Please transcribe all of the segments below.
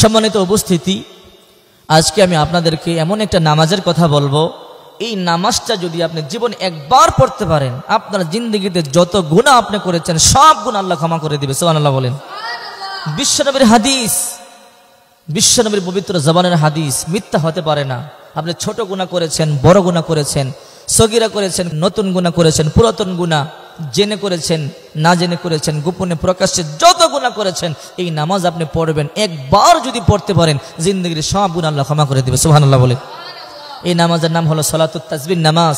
সম্মানিত উপস্থিতি, আজকে আমি আপনাদেরকে এমন একটা নামাজের কথা বলবো, এই নামাজটা যদি আপনি জীবনে একবার পড়তে পারেন, আপনার জিন্দগিতে যত গুনাহ আপনি করেছেন সব গুনাহ আল্লাহ ক্ষমা করে দিবে। সুবহানাল্লাহ বলেন। বিশ্বনবীর হাদিস, বিশ্বনবীর পবিত্র জবানের হাদিস মিথ্যা হতে পারে না। আপনি ছোট গুনাহ করেছেন, বড় গুনাহ করেছেন, সগীরা করেছেন, নতুন গুনাহ করেছেন, পুরাতন গুনাহ, জেনে করেছেন, না জেনে করেছেন, গোপনে প্রকাশ্যে যত গুনাহ করেছেন, এই নামাজ আপনি পড়বেন, একবার যদি পড়তে পারেন জিন্দগির সব গুনাহ আল্লাহ ক্ষমা করে দিবে। সুবহানাল্লাহ বলেন। এই নামাজের নাম হলো সালাতুত তাসবিহ নামাজ।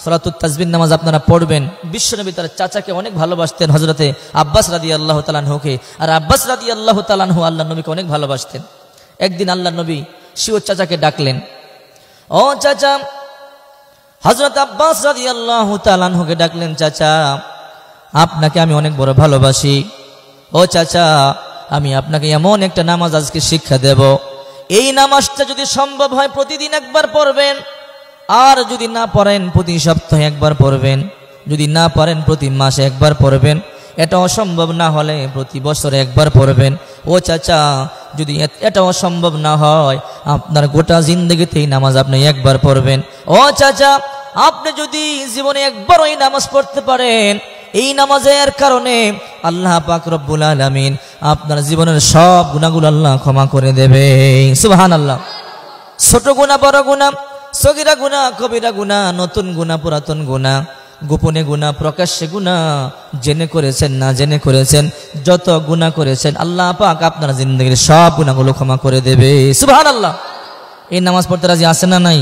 সালাতুত তাসবিহ নামাজ আপনারা পড়বেন। বিশ্বনবী তার চাচাকে অনেক ভালোবাসতেন, হযরতে আব্বাস রাদিয়াল্লাহু তাআলা আনহুকে। আর আব্বাস রাদিয়াল্লাহু তাআলা আনহু আল্লাহর নবীকে অনেক ভালোবাসতেন। একদিন আল্লাহর নবী সিও চাচাকে ডাকলেন, ও চাচা। হযরত আব্বাস রাদিয়াল্লাহু তাআলা আনহুকে ডাকলেন, চাচা আপনাকে আমি অনেক বড় ভালোবাসি। ও চাচা, আমি আপনাকে এমন একটা নামাজ আজকে শিক্ষা দেব, এই নামাজটা যদি সম্ভব হয় প্রতিদিন একবার পড়বেন, আর যদি না পারেন প্রতি সপ্তাহে একবার পড়বেন, যদি না পারেন প্রতি মাসে একবার পড়বেন, এটা অসম্ভব না হলে প্রতি বছরে একবার পড়বেন। ও চাচা, যদি এটা অসম্ভব না হয় আপনার গোটা জিন্দগিতে এই নামাজ আপনি একবার পড়বেন। ও চাচা, আপনি যদি জীবনে একবার ওই নামাজ পড়তে পারেন, এই নামাজের কারণে আল্লাহ পাক রব্বুল আলামিন আপনার জীবনের সব গুনাহগুলো আল্লাহ ক্ষমা করে দেবে। সুবহানাল্লাহ। ছোট গুনাহ, বড় গুনাহ, সগীরা গুনাহ, কবিরা গুনাহ, নতুন গুনাহ, পুরাতন গুনাহ, গোপনে গুনাহ, প্রকাশ্যে গুনাহ, জেনে করেছেন, না জেনে করেছেন, যত গুনাহ করেছেন আল্লাহ পাক আপনার জিন্দগির সব গুনাহগুলো ক্ষমা করে দেবে। সুবহানাল্লাহ। এই নামাজ পড়তে রাজি আছেন না নাই?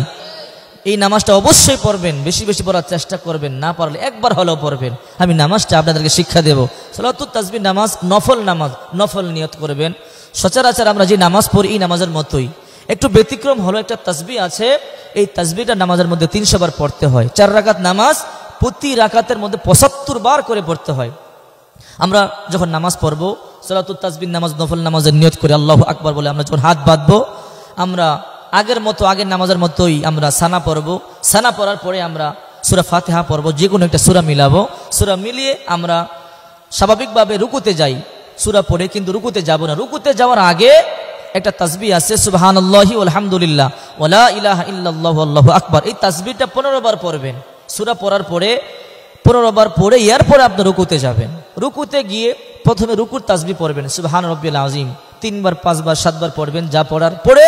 এই নামাজটা অবশ্যই পড়বেন, বেশি বেশি পড়ার চেষ্টা করবেন, না পারলে একবার হলেও পড়বেন। আমি নামাজটা আপনাদেরকে শিক্ষা দেব। সালাতুত তাসবিহ নামাজ নফল নামাজ, নফল নিয়ত করবেন। সচরাচর আমরা যে নামাজ পড়ি এই নামাজের মতোই, একটু ব্যতিক্রম হলো একটা তাসবিহ আছে, এই তাসবিহটা নামাজের মধ্যে 300 বার পড়তে হয়। 4 রাকাত নামাজ, প্রতি রাকাতের মধ্যে 75 বার করে পড়তে হয়। আমরা যখন নামাজ পড়বো, সালাতুত তাসবিহ নামাজ নফল নামাজের নিয়ত করে আল্লাহু আকবার বলে আমরা যখন হাত বাঁধবো, আমরা আগের মতো, আগের নামাজের মতোই আমরা সানা পড়বো। সানা পড়ার পরে আমরা সূরা ফাতিহা পড়বো, যে কোনো একটা সূরা মিলাবো। সূরা মিলিয়ে আমরা স্বাভাবিকভাবে রুকুতে যাই, সূরা পড়ে কিন্তু রুকুতে যাব না। রুকুতে যাওয়ার আগে একটা তাসবিহ আছে, সুবহানাল্লাহি ওয়ালহামদুলিল্লাহ ওয়ালা ইলাহা ইল্লাল্লাহু আল্লাহু আকবার। এই তাসবিহটা 15 বার পড়বেন। সূরা পড়ার পরে 15 বার পড়ে এরপরে আপনি রুকুতে যাবেন। রুকুতে গিয়ে প্রথমে রুকুর তাসবিহ পড়বেন, সুবহান রাব্বিল আযীম 3 বার 5 বার 7 বার পড়বেন, যা পড়ার পরে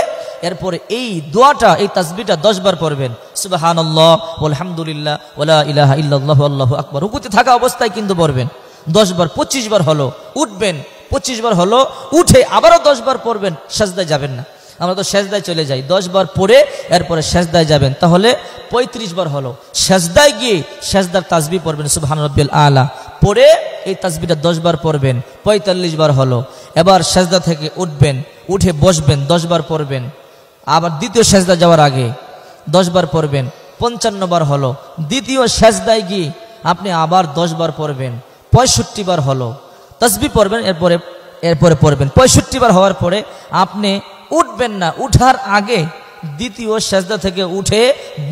এরপরে এই দোয়াটা, এই তাসবিহটা 10 বার পড়বেন, সুবহানাল্লাহ ওয়ালহামদুলিল্লাহ ওয়ালা ইলাহা ইল্লাল্লাহু আল্লাহু আকবার। রুকুতে থাকা অবস্থায় কিন্তু পড়বেন। 10 বার, 25 বার হলো উঠবেন, 25 বার হলো উঠে আবারও 10 বার পড়বেন, সাজদায় যাবেন না। আমরা তো সাজদায় চলে যাই, 10 বার পড়ে এরপরে সাজদায় যাবেন, তাহলে 35 বার হলো। সাজদায় গিয়ে সাজদার তাসবিহ পড়বেন সুবহান রাব্বিল আলা, পড়ে এই তাসবিহটা 10 বার পড়বেন, 45 বার হলো। এবার সাজদা থেকে উঠবেন, উঠে বসবেন, 10 বার পড়বেন। আবার দ্বিতীয় সাজদা যাওয়ার আগে 10 বার পড়বেন, 55 বার হলো। দ্বিতীয় সাজদায় গিয়ে আপনি আবার 10 বার পড়বেন, 65 বার হলো। তাসবিহ পড়বেন, এরপরে পড়বেন 65 বার হওয়ার পরে আপনি উঠবেন না। উঠার আগে দ্বিতীয় সাজদা থেকে উঠে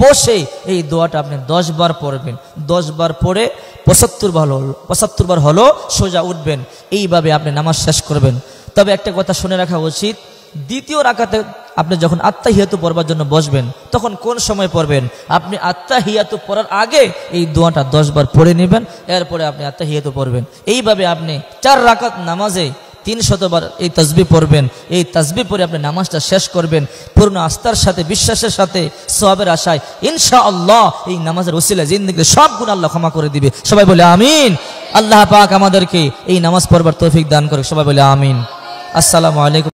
বসে এই দোয়াটা আপনি 10 বার পড়বেন। 10 বার পড়ে 75 বার হলো সোজা উঠবেন। এইভাবে আপনি নামাজ শেষ করবেন। তবে একটা কথা শুনে রাখা উচিত, দ্বিতীয় রাকাতে আপনি যখন আত্তাহিয়াতু পড়বার জন্য বসবেন তখন কোন সময় পড়বেন? আপনি আত্তাহিয়াতু পড়ার আগে এই দোয়াটা 10 বার পড়ে নেবেন, এরপরে আপনি আত্তাহিয়াতু পড়বেন। এইভাবে আপনি 4 রাকাত নামাজে 300 বার এই তাসবিহ পড়বেন। এই তাসবিহ পড়ে আপনি নামাজটা শেষ করবেন পূর্ণ আস্থার সাথে, বিশ্বাসের সাথে, সওয়াবের আশায়। ইনশাআল্লাহ এই নামাজের ওসিলায় জিন্দেগির সব গুনাহ আল্লাহ ক্ষমা করে দিবে। সবাই বলে আমিন। আল্লাহ পাক আমাদেরকে এই নামাজ পড়বার তৌফিক দান করে। সবাই বলে আমিন। আসসালামু আলাইকুম।